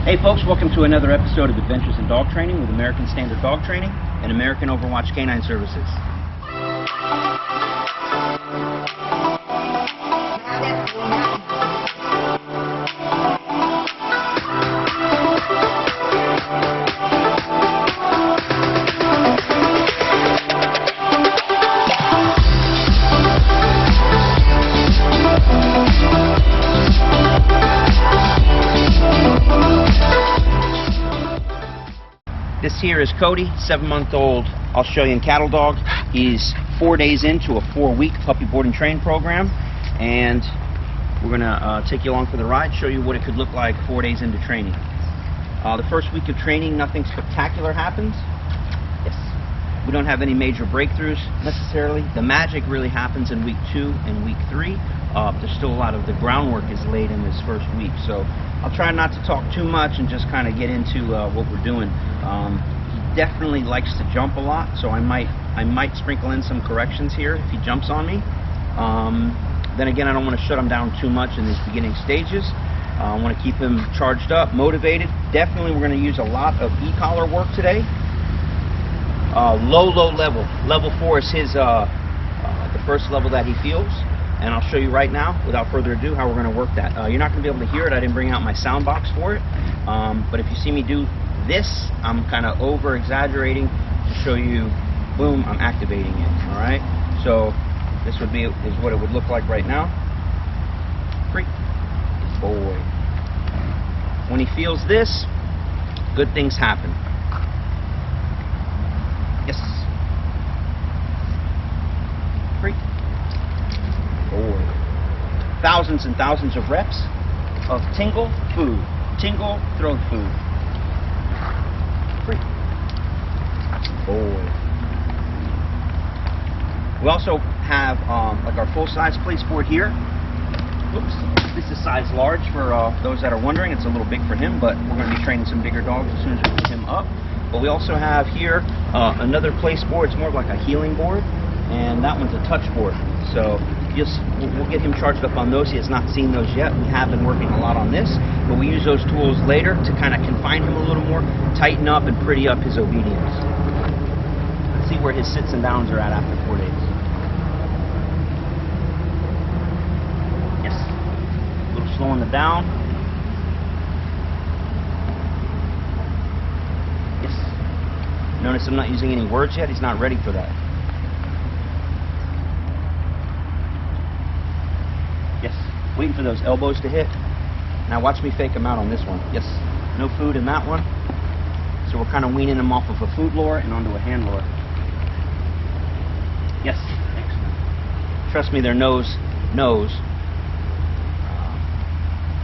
Hey folks, welcome to another episode of Adventures in Dog Training with American Standard Dog Training and American Overwatch Canine Services. This here is Cody, 7-month-old Australian cattle dog. He's 4 days into a 4-week puppy board and train program, and we're gonna take you along for the ride, show you what it could look like 4 days into training. The first week of training, nothing spectacular happens. Yes, we don't have any major breakthroughs necessarily. The magic really happens in week 2 and week 3. There's still a lot of the groundwork is laid in this first week, so I'll try not to talk too much and just kind of get into what we're doing. He definitely likes to jump a lot, so I might sprinkle in some corrections here if he jumps on me. Then again, I don't want to shut him down too much in these beginning stages. I want to keep him charged up, motivated. Definitely we're going to use a lot of e-collar work today. Low level. Level 4 is his the first level that he feels. And I'll show you right now, without further ado, how we're going to work that. You're not going to be able to hear it. I didn't bring out my sound box for it. But if you see me do this, I'm kind of over-exaggerating to show you, boom, I'm activating it. All right? So this is what it would look like right now. Freak. Boy. When he feels this, good things happen. Yes. Freak. Boy. Thousands and thousands of reps of tingle, food. Tingle, throw food. Freak. Boy. We also have like our full-size place board here. Oops. This is size large for those that are wondering. It's a little big for him, but we're going to be training some bigger dogs as soon as we put him up. But we also have here another place board. It's more like a healing board, and that one's a touch board. So we'll get him charged up on those. He has not seen those yet. We have been working a lot on this, but we use those tools later to kind of confine him a little more, tighten up and pretty up his obedience. Let's see where his sits and downs are at after 4 days. Yes. A little slow on the down. Yes. Notice I'm not using any words yet. He's not ready for that. Yes, waiting for those elbows to hit. Now watch me fake him out on this one. Yes, no food in that one. So we're kind of weaning him off of a food lure and onto a hand lure. Yes, excellent. Trust me, their nose knows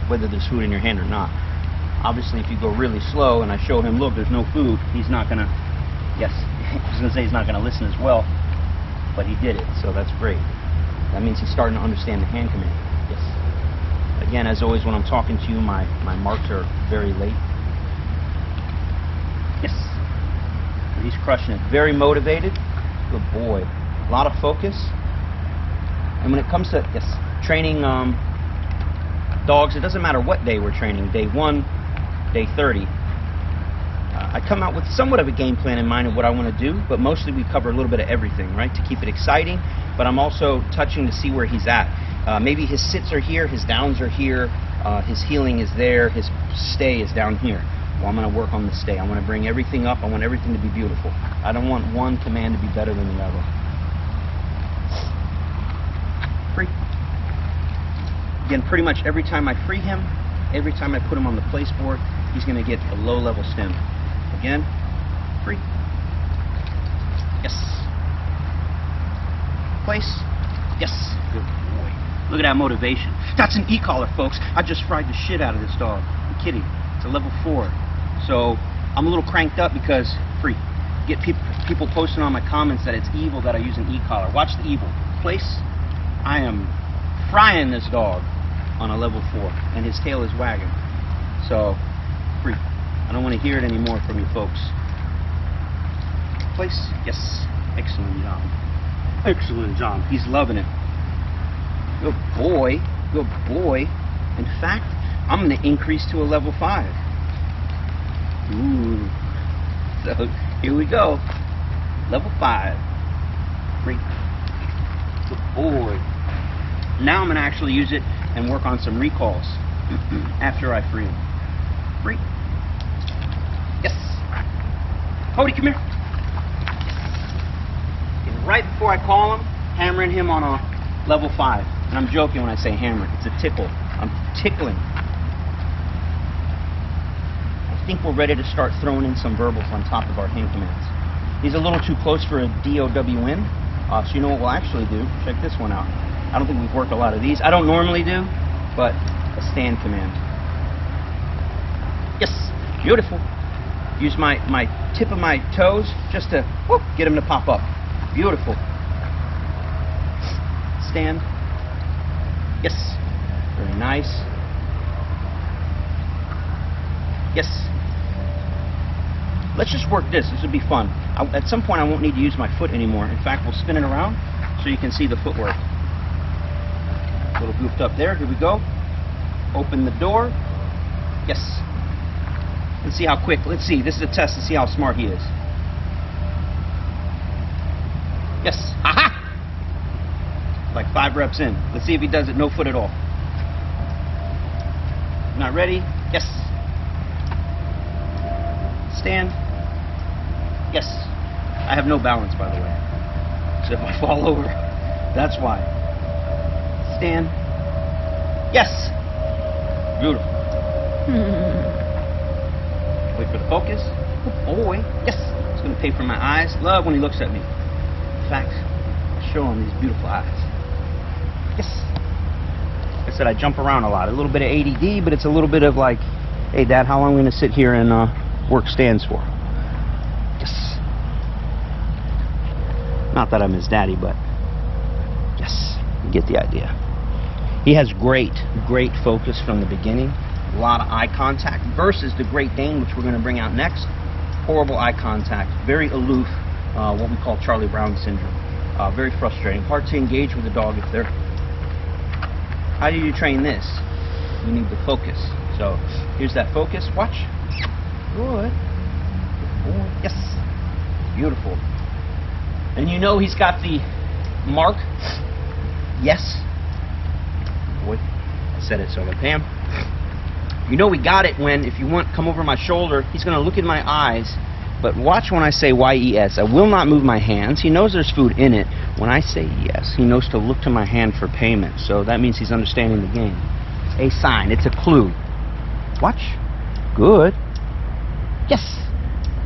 whether there's food in your hand or not. Obviously, if you go really slow and I show him, look, there's no food, he's not gonna, yes, I was gonna say he's not gonna listen as well, but he did it, so that's great. That means he's starting to understand the hand command. Yes. Again, as always, when I'm talking to you, my marks are very late. Yes. And he's crushing it. Very motivated. Good boy. A lot of focus. And when it comes to training dogs, it doesn't matter what day we're training. Day 1, day 30. I come out with somewhat of a game plan in mind of what I want to do, but mostly we cover a little bit of everything, right, to keep it exciting. But I'm also touching to see where he's at. Maybe his sits are here, his downs are here, his healing is there, his stay is down here. Well, I'm going to work on the stay. I want to bring everything up. I want everything to be beautiful. I don't want one command to be better than the other. Free. Again, pretty much every time I free him, every time I put him on the place board, he's going to get a low-level stem. Again, free. Yes. Place. Yes. Good boy. Look at that motivation. That's an e-collar, folks. I just fried the shit out of this dog. I'm kidding. It's a level 4. So I'm a little cranked up because free. Get people posting on my comments that it's evil that I use an e-collar. Watch the evil. Place. I am frying this dog on a level 4, and his tail is wagging. So free. I don't want to hear it anymore from you folks. Place. Yes. Excellent job. Excellent job. He's loving it. Good boy. Good boy. In fact, I'm going to increase to a level 5. Ooh. So here we go. Level 5. Great. Good boy. Now I'm going to actually use it and work on some recalls after I free him. Free. Yes. Cody, come here. And right before I call him, hammering him on a level 5. And I'm joking when I say hammer. It's a tickle. I'm tickling. I think we're ready to start throwing in some verbals on top of our hand commands. He's a little too close for a DOWN. So you know what we'll actually do? Check this one out. I don't think we've worked a lot of these. I don't normally do, but a stand command. Yes, beautiful. Use my tip of my toes just to whoop, get him to pop up. Beautiful. Stand. Yes, very nice. Yes. Let's just work this. This will be fun. At some point I won't need to use my foot anymore. In fact, we'll spin it around so you can see the footwork. A little goofed up there. Here we go. Open the door. Yes. Let's see how quick. Let's see. This is a test to see how smart he is. Yes. Aha! Like 5 reps in. Let's see if he does it no foot at all. Not ready? Yes. Stand. Yes. I have no balance, by the way. So if I fall over, that's why. Stand. Yes. Beautiful. Wait for the focus. Oh boy. Yes. It's going to pay for my eyes. Love when he looks at me. In fact, show him these beautiful eyes. Yes. Like I said, I jump around a lot. A little bit of ADD, but it's a little bit of like, hey, Dad, how long are we going to sit here and work stands for? Yes. Not that I'm his daddy, but yes, you get the idea. He has great focus from the beginning. A lot of eye contact versus the Great Dane, which we're going to bring out next. Horrible eye contact, very aloof, what we call Charlie Brown syndrome. Very frustrating. Hard to engage with a dog if they're... How do you train this? You need the focus. So here's that focus. Watch. Good. Yes. Beautiful. And you know he's got the mark. Yes. Boy, I said it so I pay him. You know we got it when, if you want, come over my shoulder, he's going to look in my eyes. But watch when I say YES. I will not move my hands. He knows there's food in it. When I say yes, he knows to look to my hand for payment. So that means he's understanding the game. A sign. It's a clue. Watch. Good. Yes.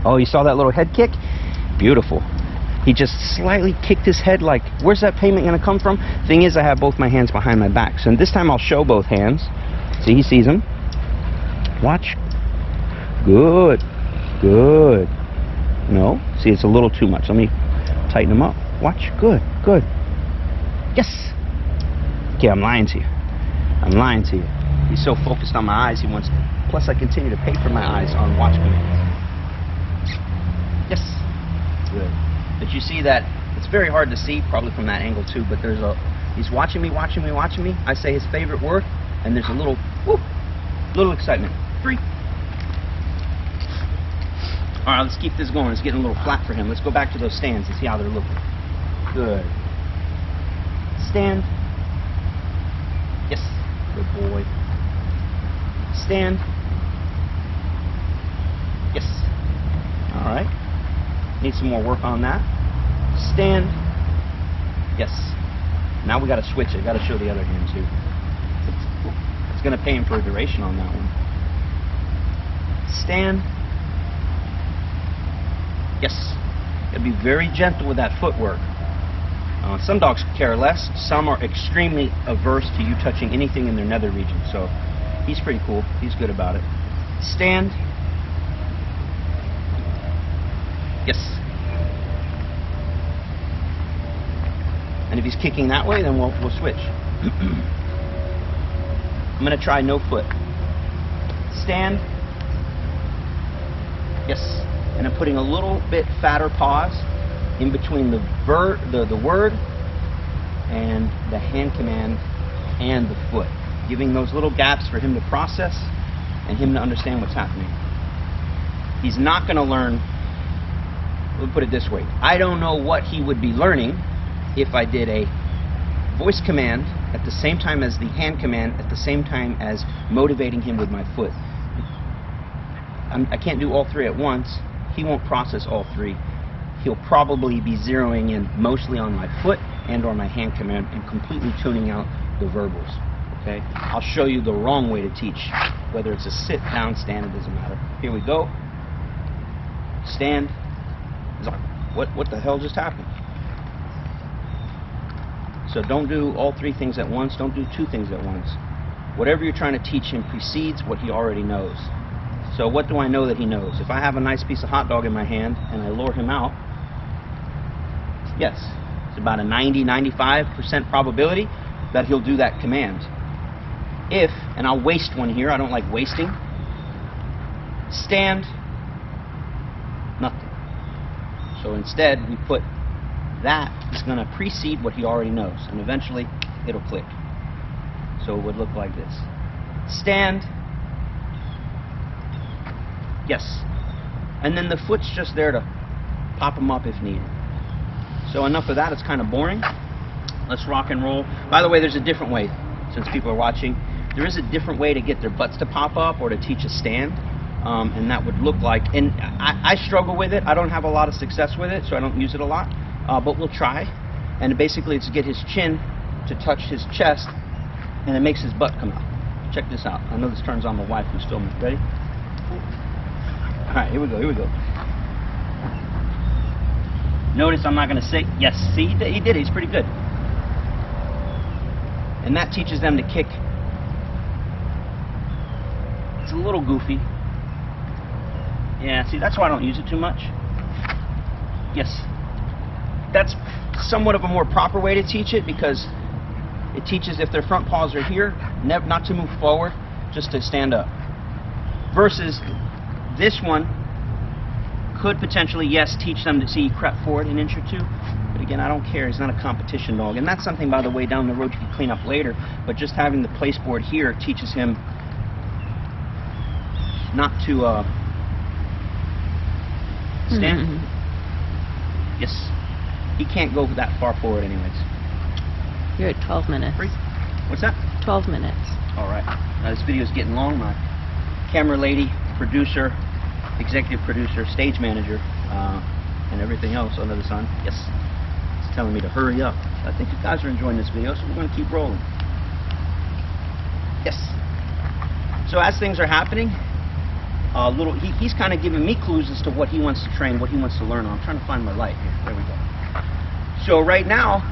Oh, you saw that little head kick? Beautiful. He just slightly kicked his head like, where's that payment going to come from? Thing is, I have both my hands behind my back. So this time I'll show both hands. See, he sees them. Watch. Good. Good. No. See, it's a little too much. Let me tighten him up. Watch. Good. Good. Yes. Okay, I'm lying to you. I'm lying to you. He's so focused on my eyes, he wants... Plus, I continue to pay for my eyes on watch commands. Yes. Good. But you see that it's very hard to see, probably from that angle too, but there's a... He's watching me, watching me, watching me. I say his favorite word, and there's a little... Whoop, little excitement. Free. Alright, let's keep this going. It's getting a little flat for him. Let's go back to those stands and see how they're looking. Good. Stand. Yes. Good boy. Stand. Yes. Alright. Need some more work on that. Stand. Yes. Now we got to switch it. Got to show the other hand too. It's going to pay him for a duration on that one. Stand. Yes. Got to be very gentle with that footwork. Some dogs care less. Some are extremely averse to you touching anything in their nether region. So he's pretty cool. He's good about it. Stand. Yes. And if he's kicking that way, then we'll switch. I'm going to try no foot. Stand. Yes. And I'm putting a little bit fatter pause in between the word and the hand command and the foot, giving those little gaps for him to process and him to understand what's happening. He's not going to learn, we'll put it this way, I don't know what he would be learning if I did a voice command at the same time as the hand command, at the same time as motivating him with my foot. I can't do all three at once. He won't process all three. He'll probably be zeroing in mostly on my foot and or my hand command and completely tuning out the verbals. Okay? I'll show you the wrong way to teach. Whether it's a sit, down, stand, it doesn't matter. Here we go. Stand. What the hell just happened? So don't do all three things at once. Don't do two things at once. Whatever you're trying to teach him precedes what he already knows. So what do I know that he knows? If I have a nice piece of hot dog in my hand and I lure him out, yes, it's about a 90-95% probability that he'll do that command. If, and I'll waste one here, I don't like wasting, stand, nothing. So instead we put that is going to precede what he already knows, and eventually it'll click. So it would look like this. Stand. Yes. And then the foot's just there to pop him up if needed. So enough of that, it's kind of boring. Let's rock and roll. By the way, there's a different way, since people are watching. There is a different way to get their butts to pop up or to teach a stand. And that would look like, and I struggle with it. I don't have a lot of success with it, so I don't use it a lot. But we'll try. And basically it's to get his chin to touch his chest, and it makes his butt come out. Check this out. I know this turns on my wife who's filming. Ready? Alright, here we go, here we go. Notice I'm not going to say, yes, see, he did it, he's pretty good. And that teaches them to kick. It's a little goofy. Yeah, see, that's why I don't use it too much. Yes. That's somewhat of a more proper way to teach it, because it teaches if their front paws are here, not to move forward, just to stand up. Versus this one could potentially, yes, teach them to see crep forward an inch or two. But again, I don't care. He's not a competition dog. And that's something, by the way, down the road you can clean up later. But just having the place board here teaches him not to stand. Mm-hmm. Yes. He can't go that far forward anyways. You're at 12 minutes. What's that? 12 minutes. All right. This video is getting long. My camera lady, producer, executive producer, stage manager, and everything else under the sun. Yes. It's telling me to hurry up. I think you guys are enjoying this video, so we're going to keep rolling. Yes. So as things are happening, he's kind of giving me clues as to what he wants to train, what he wants to learn on. I'm trying to find my light here. There we go. So right now,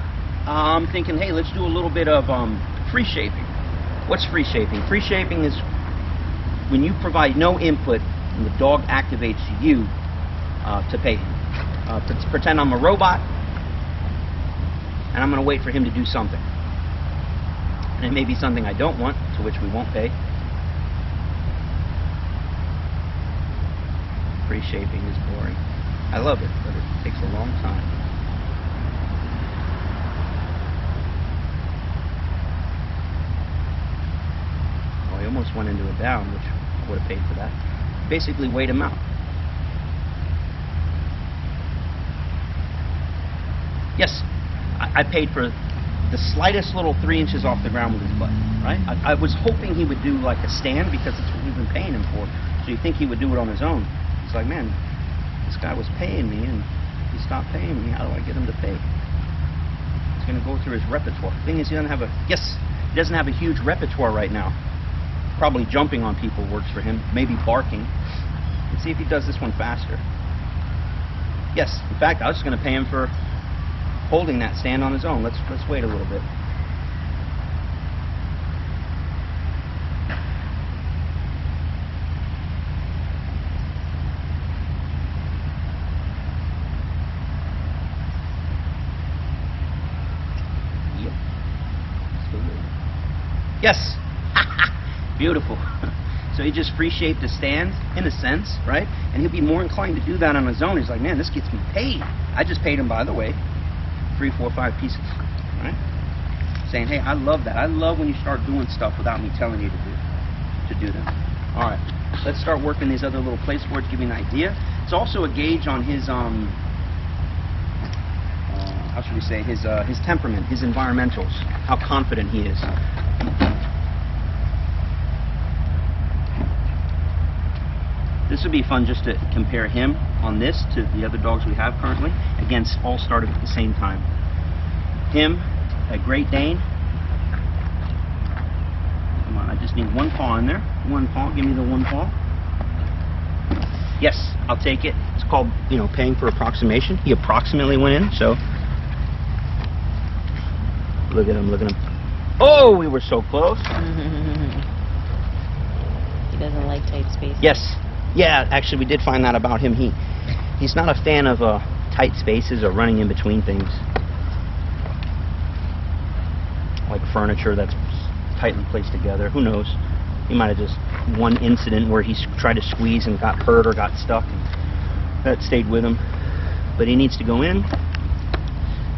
I'm thinking, hey, let's do a little bit of free shaping. What's free shaping? Free shaping is when you provide no input and the dog activates you to pay him. Pretend I'm a robot and I'm going to wait for him to do something. And it may be something I don't want, to which we won't pay. Free shaping is boring. I love it, but it takes a long time. Oh, I almost went into a down, which I would have paid for that. Basically, wait him out. Yes, I paid for the slightest little 3 inches off the ground with his butt, right? I was hoping he would do like a stand, because that's what we've been paying him for. So you think he would do it on his own. It's like, man, this guy was paying me and he stopped paying me. How do I get him to pay? He's going to go through his repertoire. The thing is, he doesn't have a huge repertoire right now. Probably jumping on people works for him, maybe barking. Let's see if he does this one faster. Yes, in fact, I was just going to pay him for holding that stand on his own. Let's wait a little bit. Yes. Beautiful. So he just free shaped the stand, in a sense, right? And he'll be more inclined to do that on his own. He's like, man, this gets me paid. I just paid him, by the way, 3, 4, 5 pieces, right? Saying, hey, I love that. I love when you start doing stuff without me telling you to do them. All right. let's start working these other little play sports, give you an idea. It's also a gauge on his how should we say, his temperament, his environmentals, how confident he is. This would be fun just to compare him on this to the other dogs we have currently. Again, all started at the same time. Him, a Great Dane. Come on, I just need one paw in there. One paw, give me the one paw. Yes, I'll take it. It's called, you know, paying for approximation. He approximately went in, so. Look at him, look at him. Oh, we were so close. He doesn't like tight spaces. Yes. Yeah, actually we did find that about him. He's not a fan of tight spaces or running in between things. Like furniture that's tightly placed together. Who knows? He might have just one incident where he tried to squeeze and got hurt or got stuck. That stayed with him. But he needs to go in.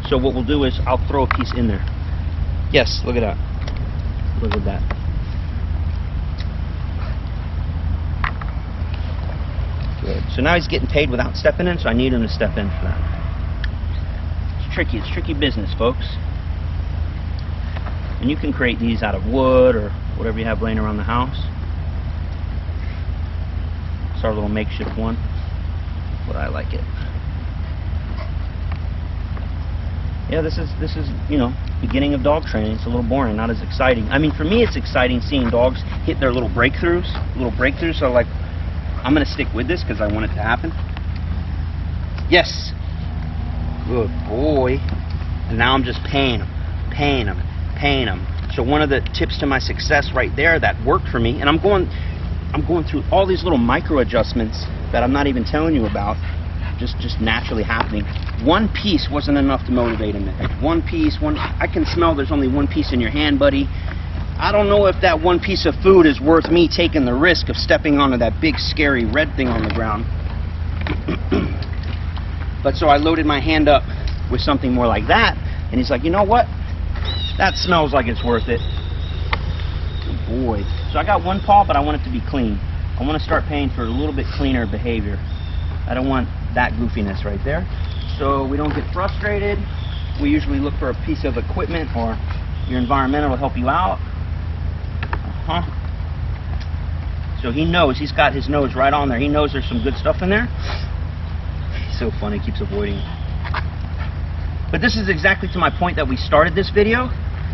So what we'll do is I'll throw a piece in there. Yes, look at that. Look at that. Good. So now he's getting paid without stepping in, so I need him to step in for that. It's tricky business, folks. And you can create these out of wood or whatever you have laying around the house. It's our little makeshift one, but I like it. Yeah, this is you know, beginning of dog training. It's a little boring, not as exciting. I mean, for me, it's exciting seeing dogs hit their little breakthroughs. So like, I'm gonna stick with this because I want it to happen. Yes. Good boy. And now I'm just paying him. So one of the tips to my success right there that worked for me, and I'm going through all these little micro adjustments that I'm not even telling you about, just naturally happening. One piece wasn't enough to motivate him. One piece, I can smell there's only one piece in your hand, buddy. I don't know if that one piece of food is worth me taking the risk of stepping onto that big scary red thing on the ground. But so I loaded my hand up with something more like that, and he's like, you know what? That smells like it's worth it. Good boy. So I got one paw, but I want it to be clean. I want to start paying for a little bit cleaner behavior. I don't want that goofiness right there. So we don't get frustrated. We usually look for a piece of equipment or your environmental to help you out. So he knows, he's got his nose right on there. He knows there's some good stuff in there. He's so funny, keeps avoiding it. But this is exactly to my point that we started this video.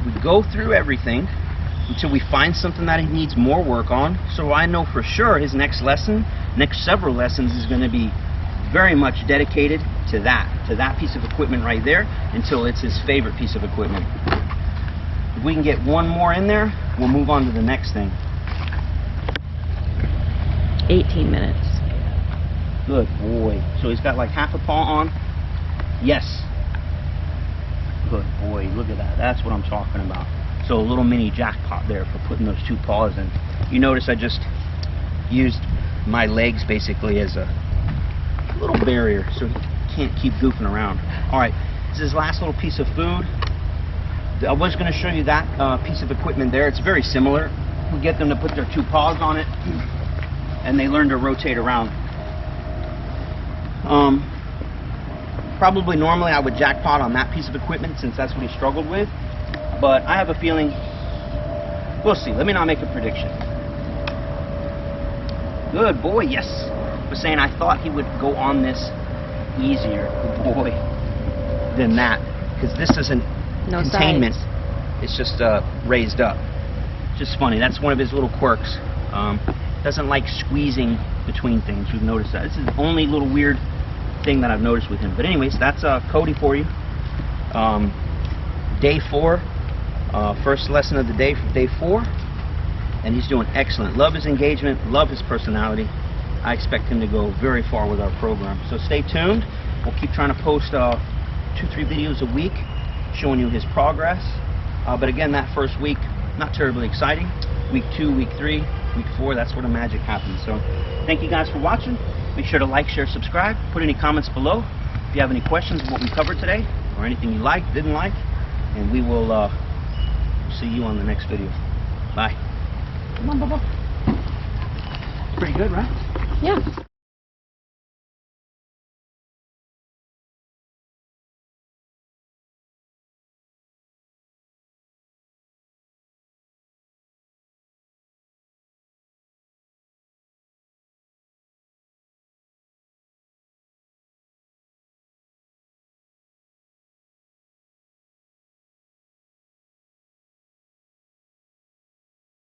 We go through everything until we find something that he needs more work on. So I know for sure his next several lessons is going to be very much dedicated to that piece of equipment right there until it's his favorite piece of equipment. If we can get one more in there, we'll move on to the next thing. 18 minutes. Good boy. So he's got like half a paw on. Yes. Good boy. Look at that. That's what I'm talking about. So a little mini jackpot there for putting those two paws in. You notice I just used my legs basically as a little barrier so he can't keep goofing around. Alright, this is his last little piece of food. I was going to show you that piece of equipment there. It's very similar. We get them to put their two paws on it and they learn to rotate around. Probably normally I would jackpot on that piece of equipment since that's what he struggled with, but I have a feeling, we'll see. Let me not make a prediction. Good boy, yes. I was saying I thought he would go on this easier, good boy, than that, because this isn't containment. Sides. It's just raised up. Just funny. That's one of his little quirks. Doesn't like squeezing between things. We've noticed that. This is the only little weird thing that I've noticed with him. But anyways, that's Cody for you. Day 4. First lesson of the day for day 4. And he's doing excellent. Love his engagement. Love his personality. I expect him to go very far with our program. So stay tuned. We'll keep trying to post 2-3 videos a week showing you his progress. But again, that first week, not terribly exciting. Week 2, week 3, week 4, that's where the magic happens. So thank you guys for watching. Make sure to like, share, subscribe. Put any comments below if you have any questions of what we covered today or anything you liked, didn't like. And we will see you on the next video. Bye. Come on, Bubba. pretty good, right? Yeah.